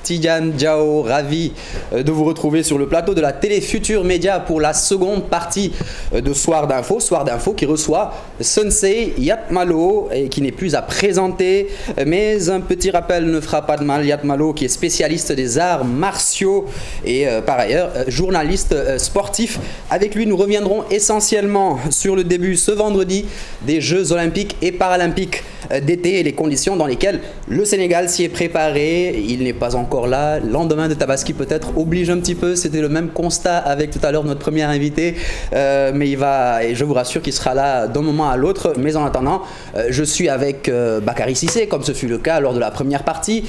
Tidiane Diao, ravi de vous retrouver sur le plateau de la télé Futur Média pour la seconde partie de Soir d'Info. Soir d'Info qui reçoit Sensei Yatmalo et qui n'est plus à présenter. Mais un petit rappel ne fera pas de mal. Yatmalo qui est spécialiste des arts martiaux et par ailleurs journaliste sportif. Avec lui, nous reviendrons essentiellement sur le début ce vendredi des Jeux Olympiques et Paralympiques d'été et les conditions dans lesquelles le Sénégal s'y est préparé. Il n'est pas encore là. Lendemain de Tabaski peut-être oblige un petit peu. C'était le même constat avec tout à l'heure notre premier invité. Mais et je vous rassure qu'il sera là d'un moment à l'autre. Mais en attendant, je suis avec Bakary Cissé, comme ce fut le cas lors de la première partie,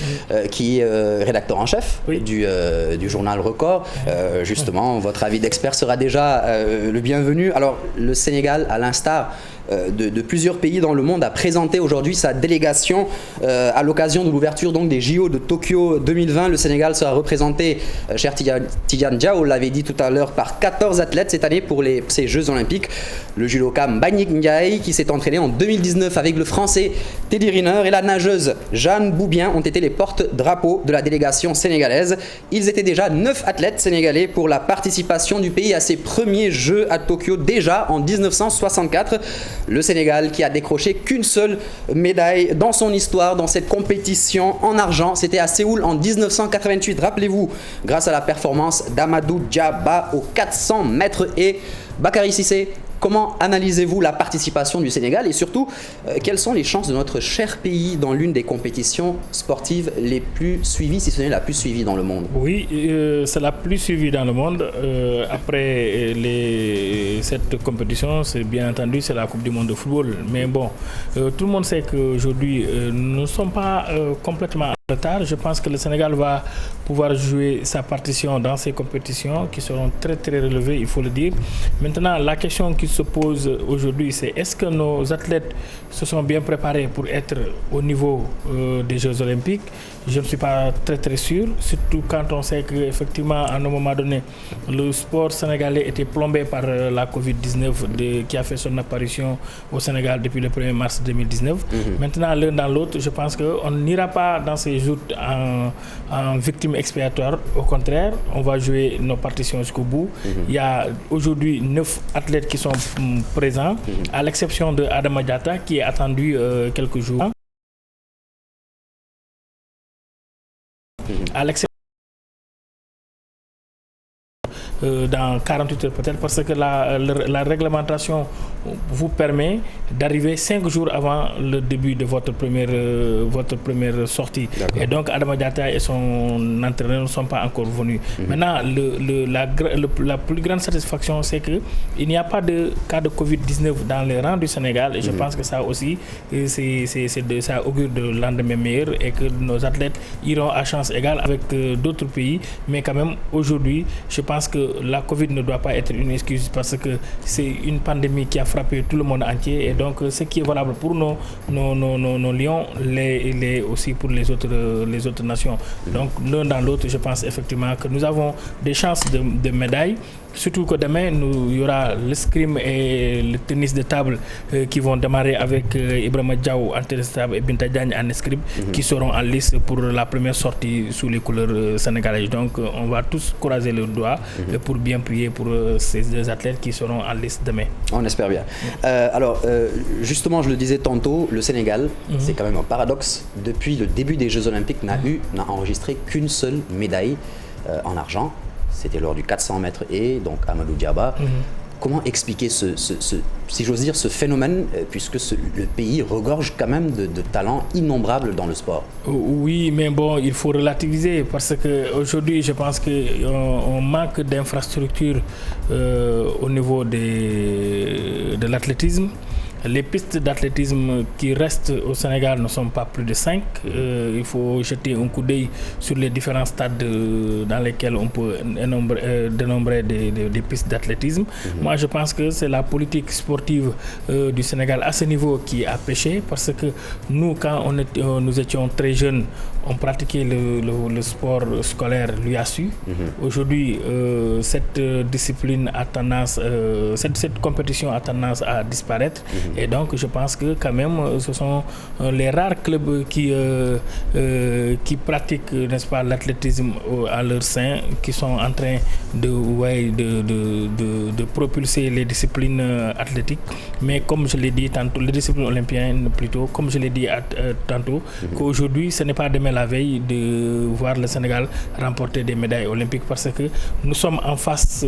qui est rédacteur en chef du journal Record. Justement, votre avis d'expert sera déjà le bienvenu. Alors, le Sénégal, à l'instar de plusieurs pays dans le monde, a présenté aujourd'hui sa délégation à l'occasion de l'ouverture donc des JO de Tokyo 2020. Le Sénégal sera représenté, cher Tidiane Diao l'avait dit tout à l'heure, par 14 athlètes cette année pour ces Jeux Olympiques. Le judoka Mbagnick Ndiaye, qui s'est entraîné en 2019 avec le Français Teddy Riner, et la nageuse Jeanne Boubien ont été les porte-drapeaux de la délégation sénégalaise. Ils étaient déjà 9 athlètes sénégalais pour la participation du pays à ses premiers Jeux à Tokyo, déjà en 1964. Le Sénégal qui a décroché qu'une seule médaille dans son histoire dans cette compétition en argent. C'était à Séoul en 1988. Rappelez-vous, grâce à la performance d'Amadou Diaba aux 400 mètres. Et Bakary Cissé, comment analysez-vous la participation du Sénégal et surtout, quelles sont les chances de notre cher pays dans l'une des compétitions sportives les plus suivies, si ce n'est la plus suivie dans le monde? Oui, c'est la plus suivie dans le monde. Après cette compétition, c'est bien entendu, c'est la Coupe du monde de football. Mais bon, tout le monde sait qu'aujourd'hui, nous ne sommes pas complètement en retard. Je pense que le Sénégal va pouvoir jouer sa partition dans ces compétitions qui seront très très relevées, il faut le dire. Maintenant, la question qui se pose aujourd'hui, c'est est-ce que nos athlètes se sont bien préparés pour être au niveau des Jeux Olympiques? Je ne suis pas très très sûr, surtout quand on sait qu'effectivement à un moment donné, le sport sénégalais était plombé par la Covid-19 qui a fait son apparition au Sénégal depuis le 1er mars 2019. Maintenant, l'un dans l'autre, je pense qu'on n'ira pas dans ces jours en victime expiatoire. Au contraire, on va jouer nos partitions jusqu'au bout. Il y a aujourd'hui 9 athlètes qui sont présents, à l'exception de Adama Diatta qui est attendu quelques jours. À l'exception dans 48 heures peut-être, parce que la réglementation vous permet d'arriver 5 jours avant le début de votre première sortie. Et donc Adama Diatta et son entraîneur ne sont pas encore venus. Maintenant, la plus grande satisfaction, c'est qu'il n'y a pas de cas de Covid-19 dans les rangs du Sénégal, et je pense que ça aussi, ça augure de lendemain meilleur et que nos athlètes iront à chance égale avec d'autres pays. Mais quand même, aujourd'hui, je pense que la Covid ne doit pas être une excuse parce que c'est une pandémie qui a frappé tout le monde entier, et donc ce qui est valable pour nos lions l'est aussi pour les autres nations. Donc l'un dans l'autre, je pense effectivement que nous avons des chances de médailles. Surtout que demain, il y aura l'escrime et le tennis de table qui vont démarrer avec Ibrahima Diaw en tennis de table et Binta Diagne en escrime, qui seront en lice pour la première sortie sous les couleurs sénégalaises. Donc on va tous croiser le doigt pour bien prier pour ces deux athlètes qui seront en lice demain. On espère bien. Alors justement, je le disais tantôt, le Sénégal, c'est quand même un paradoxe. Depuis le début des Jeux Olympiques, n'a enregistré qu'une seule médaille en argent. C'était lors du 400 mètres et donc Amadou Diaba. Comment expliquer si j'ose dire, ce phénomène, puisque le pays regorge quand même de talents innombrables dans le sport? Oui, mais bon, il faut relativiser parce qu'aujourd'hui, je pense qu'on manque d'infrastructures au niveau de l'athlétisme. Les pistes d'athlétisme qui restent au Sénégal ne sont pas plus de 5. Il faut jeter un coup d'œil sur les différents stades dans lesquels on peut dénombrer des pistes d'athlétisme. Moi, je pense que c'est la politique sportive du Sénégal à ce niveau qui a péché, parce que nous, quand nous étions très jeunes, on pratiquait le sport scolaire, l'UASU. Aujourd'hui, cette discipline a tendance, cette compétition a tendance à disparaître. Et donc je pense que quand même ce sont les rares clubs qui pratiquent, n'est-ce pas, l'athlétisme à leur sein, qui sont en train de propulser les disciplines athlétiques. Mais comme je l'ai dit tantôt, les disciplines olympiennes plutôt, comme je l'ai dit tantôt, qu'aujourd'hui ce n'est pas demain la veille de voir le Sénégal remporter des médailles olympiques, parce que nous sommes en face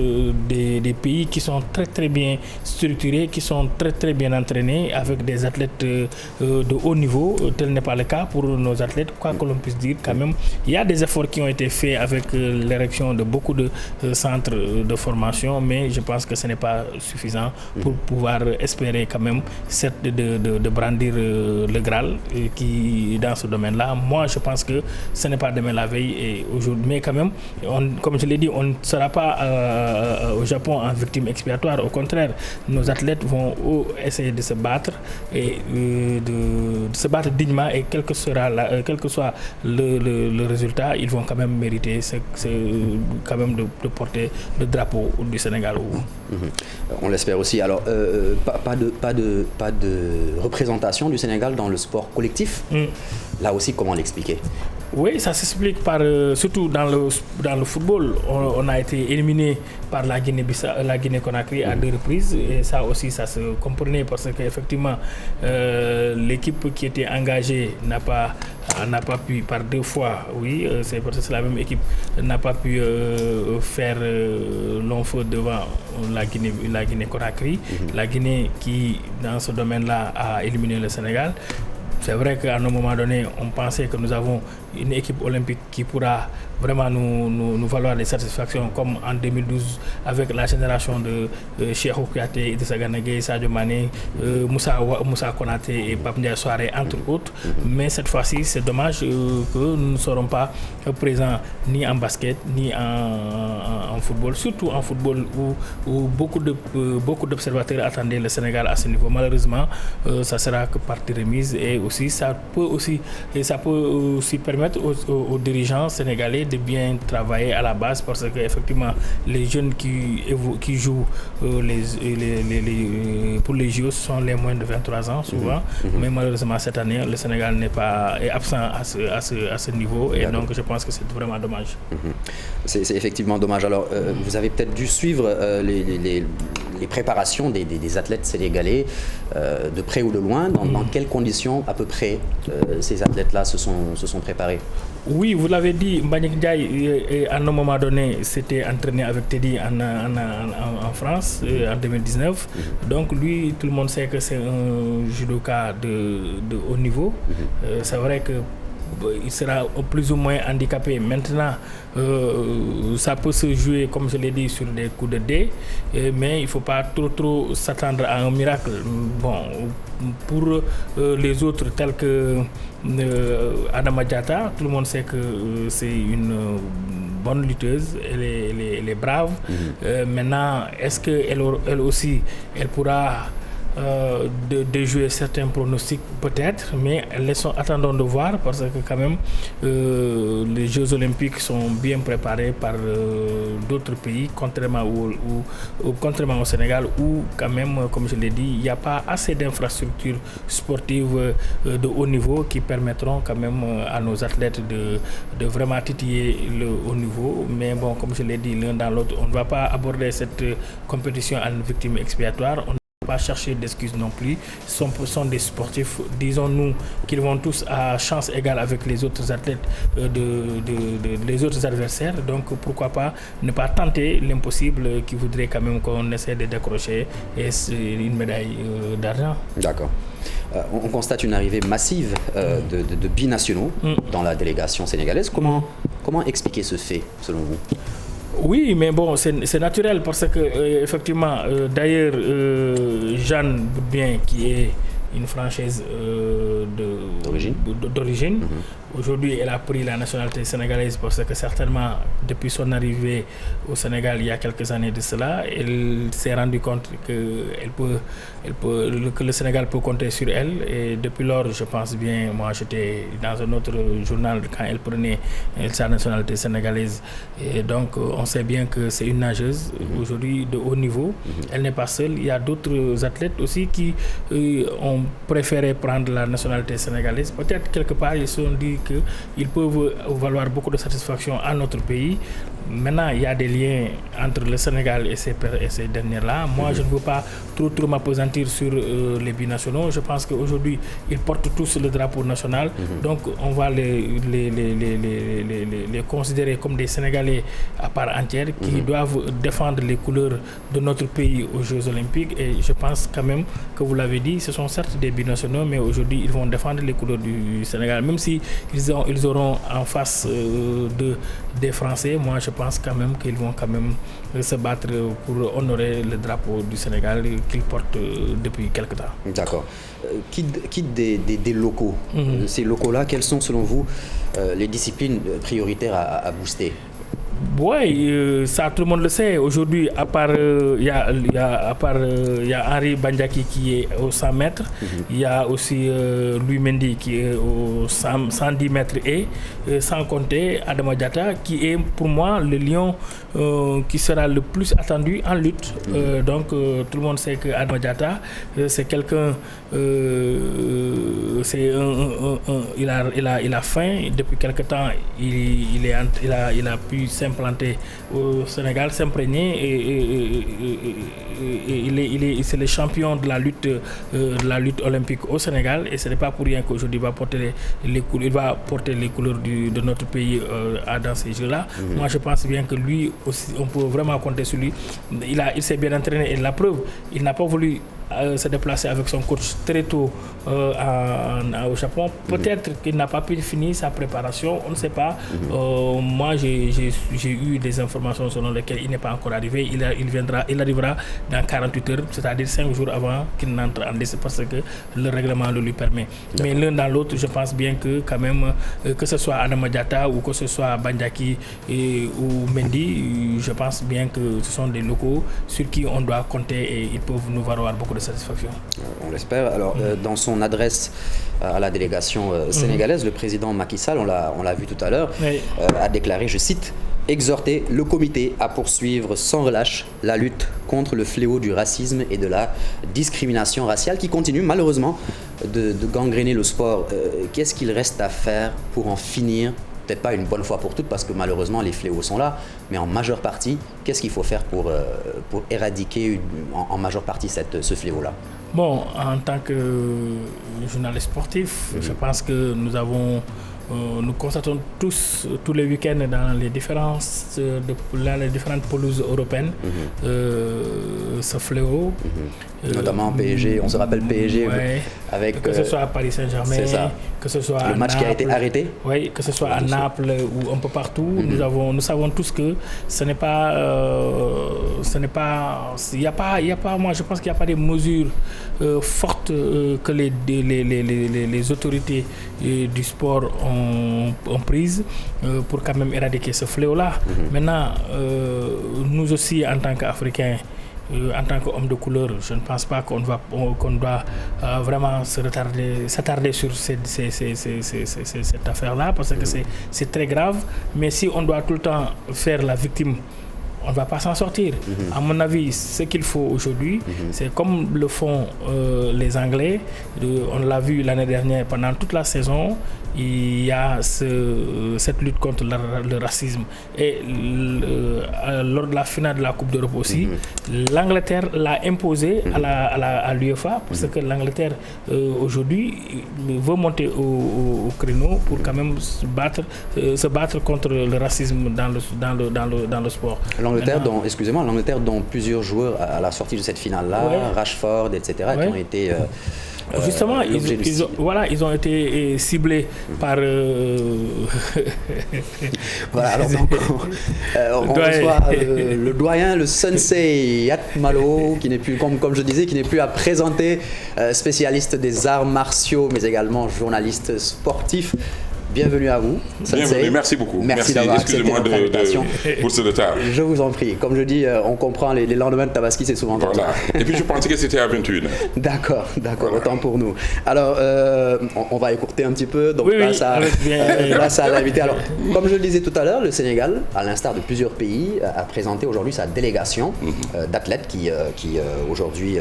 des pays qui sont très très bien structurés, qui sont très très bien entraînés, avec des athlètes de haut niveau. Tel n'est pas le cas pour nos athlètes, quoi que l'on puisse dire. Quand même, il y a des efforts qui ont été faits avec l'érection de beaucoup de centres de formation, mais je pense que ce n'est pas suffisant pour pouvoir espérer quand même de brandir le Graal qui dans ce domaine-là. Moi, je pense que ce n'est pas demain la veille et aujourd'hui, mais quand même, comme je l'ai dit, on ne sera pas au Japon en victime expiatoire. Au contraire, nos athlètes vont essayer de se battre et de se battre dignement, et quel que soit le résultat, ils vont quand même mériter quand même de porter le drapeau du Sénégal. On l'espère aussi. Alors, pas de représentation du Sénégal dans le sport collectif. Là aussi, comment l'expliquer? Oui, ça s'explique par, surtout dans le football, on a été éliminé par la Guinée-Conakry à 2 reprises, et ça aussi, ça se comprenait, parce qu'effectivement, l'équipe qui était engagée n'a pas pu, par 2 fois, oui, c'est parce que c'est la même équipe, n'a pas pu faire long feu devant la Guinée-Conakry, la Guinée qui, dans ce domaine-là, a éliminé le Sénégal. C'est vrai qu'à un moment donné, on pensait que nous avons une équipe olympique qui pourra vraiment nous valoir des satisfactions, comme en 2012 avec la génération de Cheikhou Kouyaté, Idrissa Gana Gueye, Sadio Mané, Moussa Konaté et Pape Ndiaye Souaré, entre autres. Mais cette fois-ci, c'est dommage que nous ne serons pas présents ni en basket, ni en football, surtout en football où beaucoup d'observateurs attendaient le Sénégal à ce niveau. Malheureusement, ça sera que partie remise, et aussi ça peut aussi permettre aux dirigeants sénégalais de bien travailler à la base, parce que effectivement les jeunes qui jouent pour les JO sont les moins de 23 ans souvent, mais malheureusement cette année le Sénégal est absent à ce niveau, et donc je pense que c'est vraiment dommage. C'est effectivement dommage. Alors vous avez peut-être dû suivre les préparations des athlètes sénégalais de près ou de loin. Dans quelles conditions à peu près ces athlètes-là se sont préparés? Oui, vous l'avez dit, Mbagnick Ndiaye, à un moment donné, s'était entraîné avec Teddy en France en 2019. Donc lui, tout le monde sait que c'est un judoka de haut niveau. C'est vrai que il sera plus ou moins handicapé. Maintenant, ça peut se jouer, comme je l'ai dit, sur des coups de dés, mais il ne faut pas trop s'attendre à un miracle. Bon, pour les autres, tels que Adama Diatta, tout le monde sait que c'est une bonne lutteuse, elle est brave. Maintenant, est-ce qu'elle aussi, elle pourra de jouer certains pronostics, peut-être, mais attendons de voir, parce que quand même les Jeux Olympiques sont bien préparés par d'autres pays, contrairement au Sénégal, où quand même, comme je l'ai dit, il n'y a pas assez d'infrastructures sportives de haut niveau qui permettront quand même à nos athlètes de vraiment titiller le haut niveau. Mais bon, comme je l'ai dit, l'un dans l'autre, on ne va pas aborder cette compétition à une victime expiatoire. Pas chercher d'excuses non plus. Ce sont des sportifs, disons-nous, qu'ils vont tous à chance égale avec les autres athlètes, les autres adversaires. Donc pourquoi pas ne pas tenter l'impossible, qui voudrait quand même qu'on essaie de décrocher une médaille d'argent. D'accord. On constate une arrivée massive de binationaux dans la délégation sénégalaise. Comment expliquer ce fait, selon vous? Oui, mais bon, c'est naturel, parce que effectivement, d'ailleurs, Jeanne Boudbien, qui est une Française d'origine. Aujourd'hui, elle a pris la nationalité sénégalaise parce que certainement, depuis son arrivée au Sénégal il y a quelques années de cela, elle s'est rendue compte que le Sénégal peut compter sur elle. Et depuis lors, je pense bien, moi j'étais dans un autre journal quand elle prenait sa nationalité sénégalaise. Et donc, on sait bien que c'est une nageuse aujourd'hui de haut niveau. Elle n'est pas seule. Il y a d'autres athlètes aussi qui ont préféré prendre la nationalité sénégalaise. Peut-être quelque part, ils se sont dit qu'ils peuvent valoir beaucoup de satisfaction à notre pays. Maintenant, il y a des liens entre le Sénégal et ces derniers-là. Moi, je ne veux pas trop m'appesantir sur les binationaux. Je pense qu'aujourd'hui, ils portent tous le drapeau national. Donc, on va les considérer comme des Sénégalais à part entière qui doivent défendre les couleurs de notre pays aux Jeux Olympiques. Et je pense quand même que vous l'avez dit, ce sont certes des binationaux, mais aujourd'hui, ils vont défendre les couleurs du Sénégal. Même si ils auront en face des Français, moi, je pense quand même qu'ils vont quand même se battre pour honorer le drapeau du Sénégal qu'ils portent depuis quelque temps. D'accord. Quitte des locaux. Ces locaux-là, quelles sont selon vous les disciplines prioritaires à booster? Oui, ça tout le monde le sait. Aujourd'hui, à part il y a Henri Bandiaki qui est aux 100 mètres. Il y a aussi Louis Mendy qui est aux 110 mètres et sans compter Adama Diatta qui est pour moi le lion qui sera le plus attendu en lutte. Donc tout le monde sait que Adama Diatta c'est quelqu'un, il a faim depuis quelque temps. Il a pu s'implanter au Sénégal, s'imprégner et c'est le champion de la lutte olympique au Sénégal et ce n'est pas pour rien qu'aujourd'hui il va porter les couleurs de notre pays dans ces jeux-là. Moi je pense bien que lui aussi on peut vraiment compter sur lui. Il s'est bien entraîné et la preuve, il n'a pas voulu se déplacer avec son coach très tôt au Japon. Peut-être qu'il n'a pas pu finir sa préparation, on ne sait pas. Moi j'ai eu des informations selon lesquelles il n'est pas encore arrivé. Il arrivera dans 48 heures, c'est-à-dire 5 jours avant qu'il n'entre en lice parce que le règlement le lui permet. Mais l'un dans l'autre, je pense bien que quand même, que ce soit Adama Diatta ou que ce soit Bandiaki ou Mendy, je pense bien que ce sont des locaux sur qui on doit compter et ils peuvent nous valoir beaucoup de satisfaction. On l'espère. Alors, dans son adresse à la délégation sénégalaise, le président Macky Sall, on l'a vu tout à l'heure, a déclaré, je cite, « Exhorter le comité à poursuivre sans relâche la lutte contre le fléau du racisme et de la discrimination raciale qui continue malheureusement de gangréner le sport. » Qu'est-ce qu'il reste à faire pour en finir? Peut-être pas une bonne fois pour toutes parce que malheureusement les fléaux sont là, mais en majeure partie, qu'est-ce qu'il faut faire pour éradiquer en majeure partie ce fléau-là? Bon, en tant que journaliste sportif, je pense que nous constatons tous les week-ends dans les différentes pelouses européennes ce fléau. Notamment PSG, on se rappelle PSG avec que ce soit à Paris Saint-Germain, que ce soit le match Naples, qui a été arrêté. Oui, que ce soit à Naples ou un peu partout, nous savons tous que ce n'est pas, il y a pas, moi je pense qu'il n'y a pas des mesures fortes que les autorités du sport ont prises pour quand même éradiquer ce fléau-là. Maintenant, nous aussi en tant qu'Africains, en tant qu'homme de couleur, je ne pense pas qu'on doit vraiment s'attarder sur cette affaire-là parce que c'est très grave. Mais si on doit tout le temps faire la victime, on ne va pas s'en sortir. À mon avis, ce qu'il faut aujourd'hui, c'est comme le font les Anglais. On l'a vu l'année dernière, pendant toute la saison, il y a cette lutte contre le racisme. Et lors de la finale de la Coupe d'Europe aussi, l'Angleterre l'a imposé à l'UEFA parce que l'Angleterre aujourd'hui veut monter au créneau pour quand même se battre contre le racisme dans le sport. L'Angleterre dont plusieurs joueurs à la sortie de cette finale-là, Rashford, etc., qui ont été Justement, ils ont été ciblés par... Voilà, alors donc, on reçoit le doyen, le sensei Yat Malo, qui n'est plus, comme je disais, qui n'est plus à présenter, spécialiste des arts martiaux, mais également journaliste sportif. Bienvenue à vous, Sensei. Bienvenue, merci beaucoup. Merci d'avoir accepté notre invitation. Pour ce retard. Je vous en prie. Comme je dis, on comprend les lendemains de Tabaski, c'est souvent comme ça. Et puis je pensais que c'était à 21h. D'accord, voilà. Autant pour nous. Alors, on va écourter un petit peu. Donc, grâce à l'invité. Alors, comme je le disais tout à l'heure, le Sénégal, à l'instar de plusieurs pays, a présenté aujourd'hui sa délégation d'athlètes qui aujourd'hui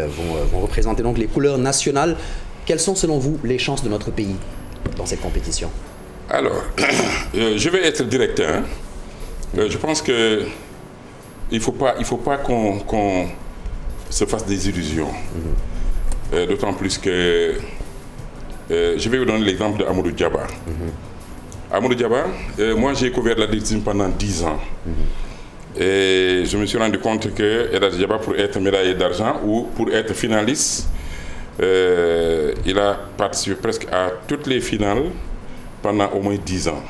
vont représenter donc les couleurs nationales. Quelles sont, selon vous, les chances de notre pays dans cette compétition ? Alors, je vais être direct. Hein. Je pense que il faut pas qu'on se fasse des illusions. D'autant plus que je vais vous donner l'exemple de Amadou Diaba. Amadou Diaba, moi j'ai couvert l'athlétisme pendant 10 ans. Et je me suis rendu compte que Amadou Diaba, pour être médaillé d'argent ou pour être finaliste, il a participé presque à toutes les finales pendant au moins 10 ans.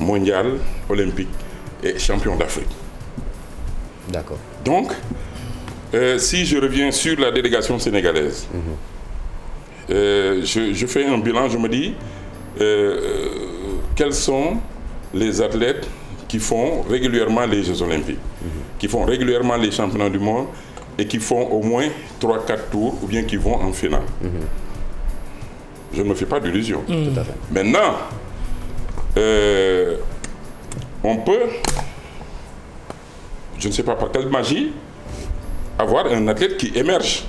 Mondial, olympique et champion d'Afrique. D'accord. Donc, si je reviens sur la délégation sénégalaise, je fais un bilan, je me dis, quels sont les athlètes qui font régulièrement les Jeux olympiques, qui font régulièrement les championnats du monde et qui font au moins 3-4 tours ou bien qui vont en finale. Je ne me fais pas d'illusions. Tout à fait. Maintenant, on peut, je ne sais pas par quelle magie, avoir un athlète qui émerge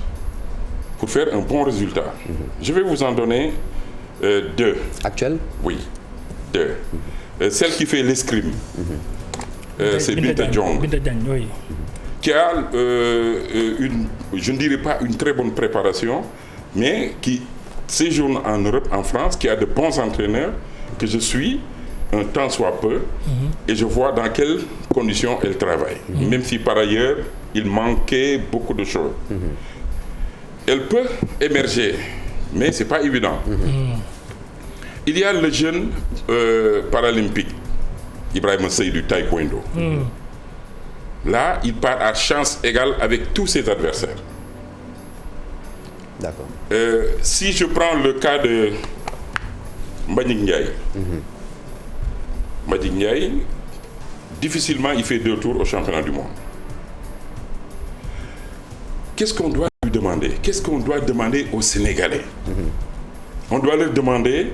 pour faire un bon résultat. Je vais vous en donner 2. Actuel ? Oui, 2. Celle qui fait l'escrime, c'est Binta Diong, oui. qui a je ne dirais pas une très bonne préparation, mais qui séjourne en Europe, en France, qui a de bons entraîneurs, que je suis un tant soit peu, et je vois dans quelles conditions elle travaille. Même si par ailleurs, il manquait beaucoup de choses. Elle peut émerger, mais ce n'est pas évident. Il y a le jeune paralympique, Ibrahima Sey du taekwondo. Là, il part à chance égale avec tous ses adversaires. D'accord. Si je prends le cas de Mbagnick Ndiaye, Mbagnick Ndiaye, difficilement il fait 2 tours au championnat du monde. Qu'est-ce qu'on doit lui demander? Qu'est-ce qu'on doit demander aux Sénégalais? On doit leur demander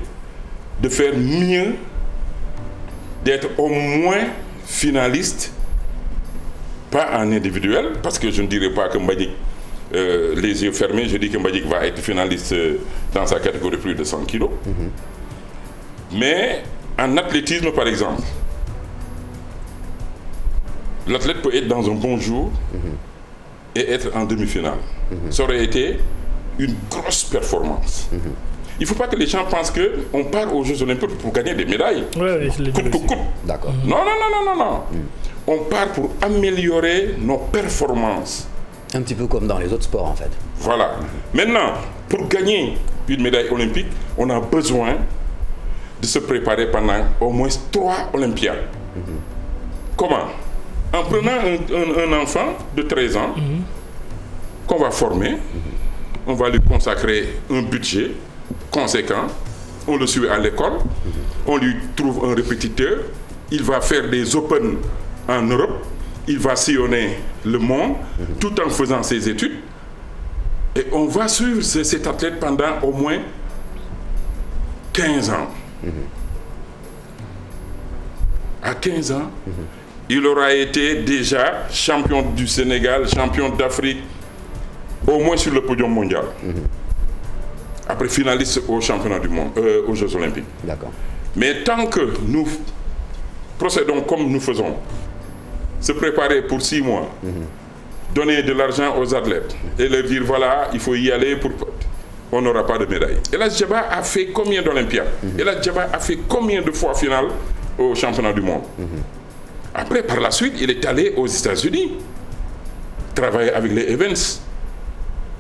de faire mieux, d'être au moins finaliste, pas en individuel, parce que je ne dirais pas que Mbagnick, les yeux fermés, je dis que Mbagnick va être finaliste dans sa catégorie plus de 100 kilos. Mais en athlétisme, par exemple, l'athlète peut être dans un bon jour et être en demi-finale. Ça aurait été une grosse performance. Il ne faut pas que les gens pensent qu'on part aux Jeux Olympiques pour gagner des médailles. Coûte. D'accord. Non. On part pour améliorer nos performances. Un petit peu comme dans les autres sports, en fait. Voilà. Maintenant, pour gagner une médaille olympique, on a besoin de se préparer pendant au moins 3 Olympiades. Comment? En prenant un enfant de 13 ans qu'on va former, on va lui consacrer un budget conséquent, on le suit à l'école, on lui trouve un répétiteur, il va faire des Open en Europe, il va sillonner le monde tout en faisant ses études et on va suivre cet athlète pendant au moins 15 ans. À 15 ans, il aura été déjà champion du Sénégal, champion d'Afrique, au moins sur le podium mondial. Après finaliste au championnat du monde, aux Jeux Olympiques. D'accord. Mais tant que nous procédons comme nous faisons, se préparer pour 6 mois, donner de l'argent aux athlètes et leur dire voilà, il faut y aller, on n'aura pas de médaille. El Hadji Djaba a fait combien d'Olympiades? El Hadji Djaba a fait combien de fois finale au championnat du monde? Après, par la suite, il est allé aux États-Unis, travailler avec les Evans.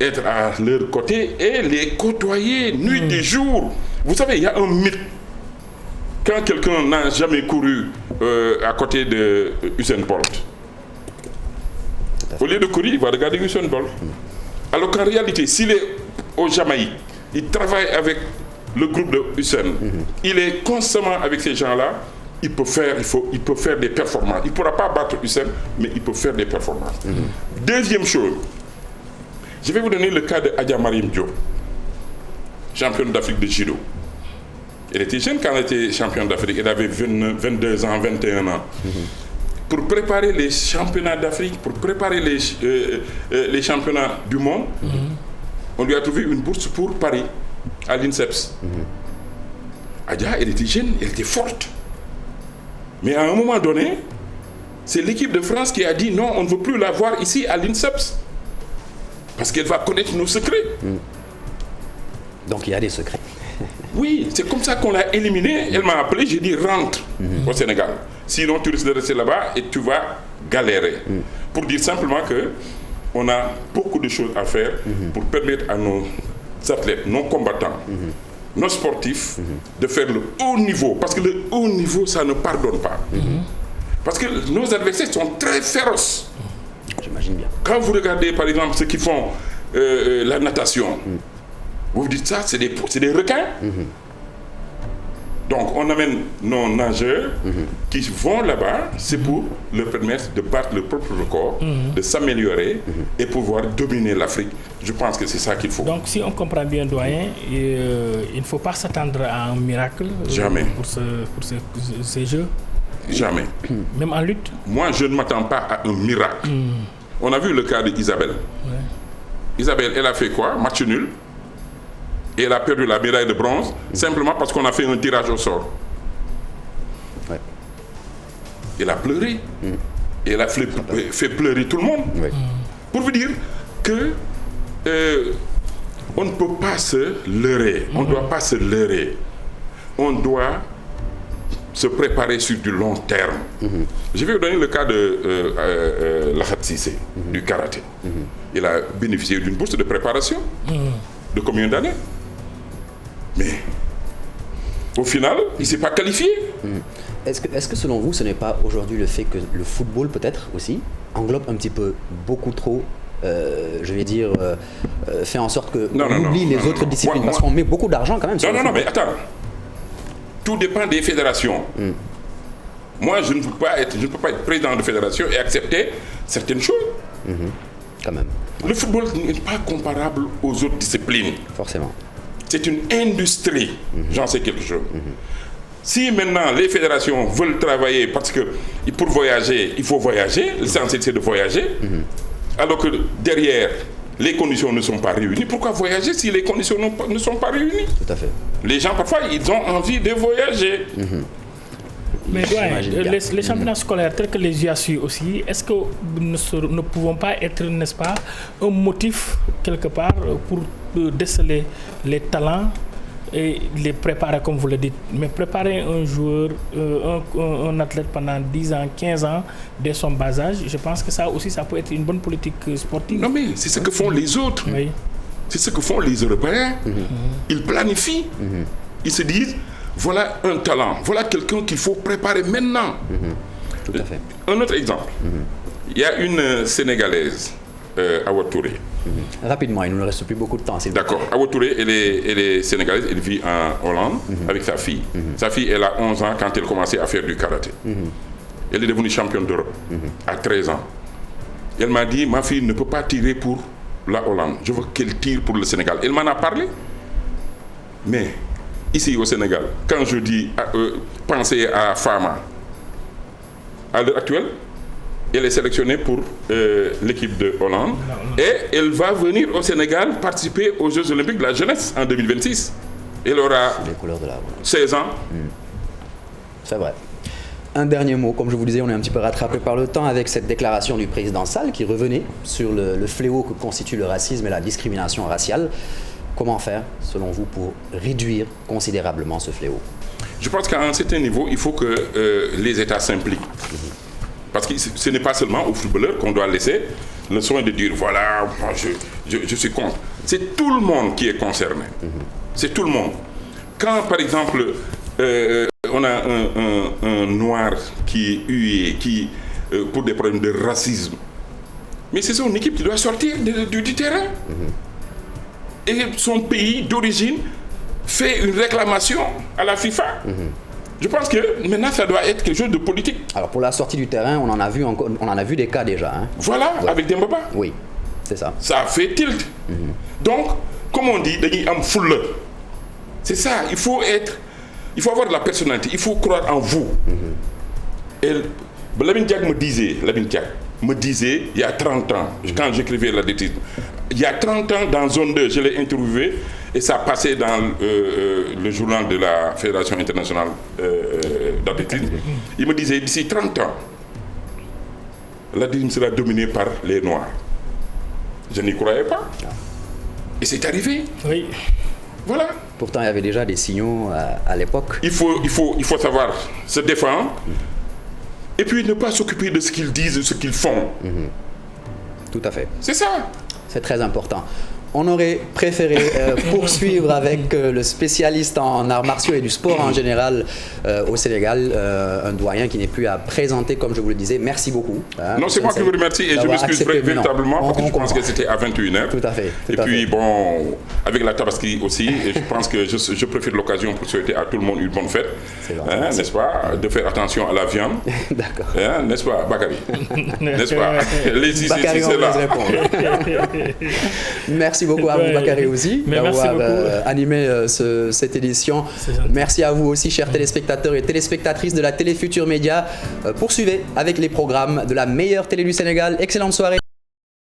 être à leur côté et les côtoyer nuit et jour. Vous savez, il y a un mythe. Quand quelqu'un n'a jamais couru à côté de Usain Bolt, au lieu de courir, il va regarder Usain Bolt. Alors qu'en réalité, s'il est au Jamaïque, il travaille avec le groupe de Usain, il est constamment avec ces gens-là, il peut faire des performances. Il ne pourra pas battre Usain, mais il peut faire des performances. Deuxième chose, je vais vous donner le cas de Adja Mariam Diop, championne d'Afrique de judo. Elle était jeune quand elle était championne d'Afrique, elle avait 22 ans, 21 ans. Pour préparer les championnats d'Afrique, pour préparer les championnats du monde, on lui a trouvé une bourse pour Paris, à l'INSEPS. Adja, elle était jeune, elle était forte. Mais à un moment donné, c'est l'équipe de France qui a dit non, on ne veut plus la voir ici à l'INSEPS. Parce qu'elle va connaître nos secrets. Donc il y a des secrets. Oui, c'est comme ça qu'on l'a éliminée. Elle m'a appelé, j'ai dit rentre au Sénégal. Sinon tu risques de rester là-bas et tu vas galérer. Pour dire simplement qu'on a beaucoup de choses à faire pour permettre à nos athlètes, nos combattants, nos sportifs de faire le haut niveau. Parce que le haut niveau, ça ne pardonne pas. Parce que nos adversaires sont très féroces. J'imagine bien. Quand vous regardez par exemple ceux qui font la natation, vous vous dites ça, c'est des requins. Donc on amène nos nageurs qui vont là-bas, c'est pour leur permettre de battre leur propre record, de s'améliorer et pouvoir dominer l'Afrique. Je pense que c'est ça qu'il faut. Donc si on comprend bien, doyen, il ne faut pas s'attendre à un miracle. Jamais. Pour ces Jeux. Jamais. Même en lutte. Moi, je ne m'attends pas à un miracle. On a vu le cas d'Isabelle. Ouais. Isabelle, elle a fait quoi? Match nul. Et elle a perdu la médaille de bronze simplement parce qu'on a fait un tirage au sort. Ouais. Elle a pleuré. Et elle a fait pleurer tout le monde. Ouais. Pour vous dire que on ne peut pas se leurrer. On ne doit pas se leurrer. On doit se préparer sur du long terme. Je vais vous donner le cas de Lahat Cissé, du karaté. Il a bénéficié d'une bourse de préparation. De combien d'années? Mais au final, il ne s'est pas qualifié. Est-ce que selon vous, ce n'est pas aujourd'hui le fait que le football peut-être aussi englobe un petit peu beaucoup trop, je vais dire, fait en sorte qu'on oublie les autres disciplines parce qu'on met beaucoup d'argent quand même sur le football. Mais attends. Tout dépend des fédérations. Moi, je ne peux pas être président de fédération et accepter certaines choses. Quand même. Le football n'est pas comparable aux autres disciplines. Forcément. C'est une industrie. J'en sais quelque chose. Si maintenant les fédérations veulent travailler parce que pour voyager, il faut voyager, l'essentiel c'est de voyager, alors que derrière, les conditions ne sont pas réunies. Pourquoi voyager si les conditions ne sont pas réunies? Tout à fait. Les gens, parfois, ils ont envie de voyager. Mais les championnats scolaires tels que les UASU aussi, est-ce que nous ne pouvons pas être, n'est-ce pas, un motif quelque part pour déceler les talents et les préparer comme vous le dites? Mais préparer un joueur, un athlète pendant 10 ans, 15 ans dès son bas âge, je pense que ça aussi, ça peut être une bonne politique sportive. Non mais c'est ce que font les autres. Oui. C'est ce que font les Européens. Ils planifient. Ils se disent, voilà un talent, voilà quelqu'un qu'il faut préparer maintenant. Tout à fait. Un autre exemple. Il y a une Sénégalaise, Awa Touré. Rapidement, il ne nous reste plus beaucoup de temps. D'accord. Awa Touré, elle est sénégalaise, elle vit en Hollande avec sa fille. Sa fille, elle a 11 ans quand elle commençait à faire du karaté. Elle est devenue championne d'Europe à 13 ans. Elle m'a dit, ma fille ne peut pas tirer pour la Hollande. Je veux qu'elle tire pour le Sénégal. Elle m'en a parlé. Mais ici au Sénégal, quand je dis pensez à Fama, à l'heure actuelle, elle est sélectionnée pour l'équipe de Hollande et elle va venir au Sénégal participer aux Jeux Olympiques de la jeunesse en 2026. Elle aura 16 ans. C'est vrai. Un dernier mot, comme je vous disais, on est un petit peu rattrapé par le temps avec cette déclaration du président Sall qui revenait sur le fléau que constitue le racisme et la discrimination raciale. Comment faire, selon vous, pour réduire considérablement ce fléau? Je pense qu'à un certain niveau, il faut que les États s'impliquent. Parce que ce n'est pas seulement aux footballeurs qu'on doit laisser le soin de dire voilà, moi je suis contre. C'est tout le monde qui est concerné. C'est tout le monde. Quand par exemple on a un noir qui est hué, pour des problèmes de racisme, mais c'est son équipe qui doit sortir du terrain. Et son pays d'origine fait une réclamation à la FIFA. Je pense que maintenant, ça doit être quelque chose de politique. Alors, pour la sortie du terrain, on en a vu des cas déjà. Hein. Voilà, ouais. Avec Demba Ba. Oui, c'est ça. Ça a fait tilt. Donc, comme on dit, dañuy am fulla. C'est ça, il faut avoir de la personnalité, il faut croire en vous. Et Lamine Diack me disait, il y a 30 ans, quand j'écrivais l'athlétisme, il y a 30 ans, dans Zone 2, je l'ai interviewé, et ça passait dans le journal de la Fédération internationale d'athlétisme. Il me disait, d'ici 30 ans, l'athlétisme sera dominé par les Noirs. Je n'y croyais pas. Et c'est arrivé. Oui. Voilà. Pourtant, il y avait déjà des signaux à l'époque. Il faut savoir se défendre et puis ne pas s'occuper de ce qu'ils disent, de ce qu'ils font. Tout à fait. C'est ça. C'est très important. On aurait préféré poursuivre avec le spécialiste en arts martiaux et du sport en général au Sénégal, un doyen qui n'est plus à présenter, comme je vous le disais. Merci beaucoup. Non, c'est moi qui vous remercie et je m'excuse véritablement parce que je pense que c'était à 21h. Tout à fait. Et puis, bon, avec la Tabaski aussi, et je pense que je profite de l'occasion pour souhaiter à tout le monde une bonne fête. C'est vrai. N'est-ce pas? De faire attention à la viande. D'accord. N'est-ce pas, Bakary? N'est-ce pas? Les Bakary, on va répondre. Merci beaucoup à vous, Bakary, aussi, d'avoir animé cette édition. Merci à vous aussi, chers téléspectateurs et téléspectatrices de la Télé Futurs Médias. Poursuivez avec les programmes de la meilleure télé du Sénégal. Excellente soirée.